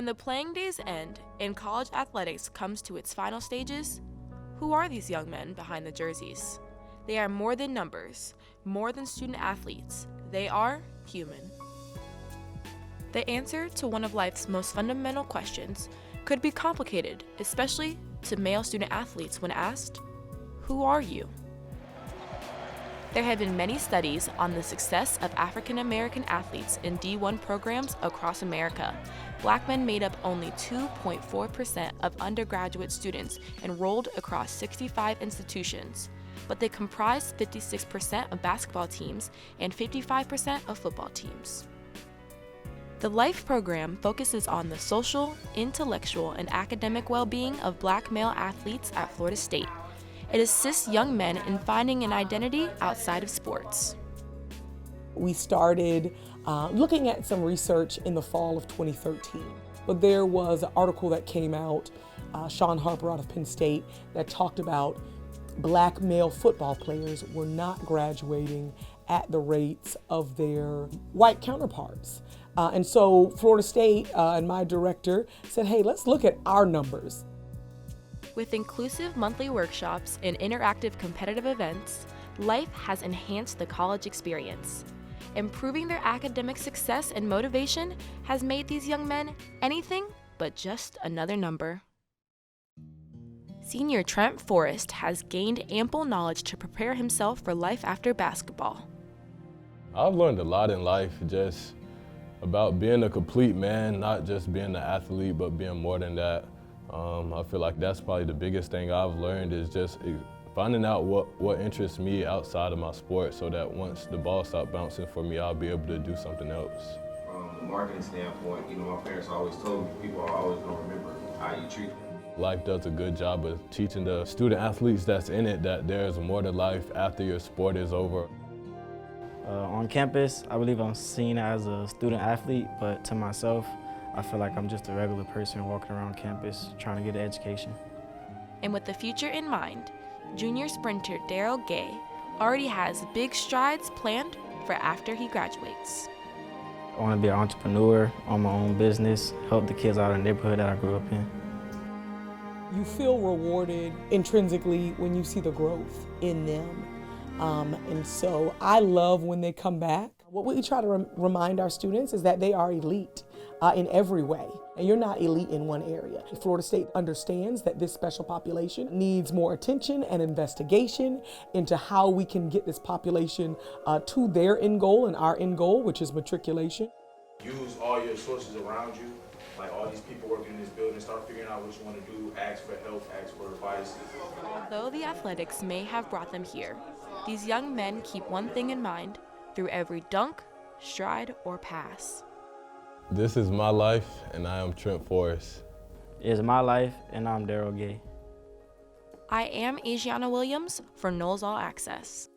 When the playing days end and college athletics comes to its final stages, who are these young men behind the jerseys? They are more than numbers, more than student athletes. They are human. The answer to one of life's most fundamental questions could be complicated, especially to male student athletes when asked, "Who are you?" There have been many studies on the success of African American athletes in D1 programs across America. Black men made up only 2.4% of undergraduate students enrolled across 65 institutions, but they comprised 56% of basketball teams and 55% of football teams. The Lyfe program focuses on the social, intellectual, and academic well-being of Black male athletes at Florida State. It assists young men in finding an identity outside of sports. We started looking at some research in the fall of 2013, but there was an article that came out, Sean Harper out of Penn State, that talked about Black male football players were not graduating at the rates of their white counterparts. And so Florida State and my director said, hey, let's look at our numbers. With inclusive monthly workshops and interactive competitive events, Lyfe has enhanced the college experience. Improving their academic success and motivation has made these young men anything but just another number. Senior Trent FORREST has gained ample knowledge to prepare himself for life after basketball. I've learned a lot in life, just about being a complete man, not just being an athlete, but being more than that. I feel like that's probably the biggest thing I've learned is just finding out what interests me outside of my sport so that once the ball stops bouncing for me, I'll be able to do something else. From the marketing standpoint, my parents always told me people are always going to remember how you treat them. Lyfe does a good job of teaching the student athletes that's in it that there's more to life after your sport is over. On campus, I believe I'm seen as a student athlete, but to myself, I feel like I'm just a regular person walking around campus trying to get an education. And with the future in mind, junior sprinter DARRYL already has big strides planned for after he graduates. I want to be an entrepreneur, own my own business, help the kids out in the neighborhood that I grew up in. You feel rewarded intrinsically when you see the growth in them. And so I love when they come back. What we try to remind our students is that they are elite in every way. And you're not elite in one area. Florida State understands that this special population needs more attention and investigation into how we can get this population to their end goal and our end goal, which is matriculation. Use all your sources around you, like all these people working in this building, start figuring out what you want to do, ask for help, ask for advice. Although the athletics may have brought them here, these young men keep one thing in mind through every dunk, stride, or pass. This is my life, and I am Trent FORREST. It is my life, and I'm DARRYL. I am Asianna Williams for Knowles All Access.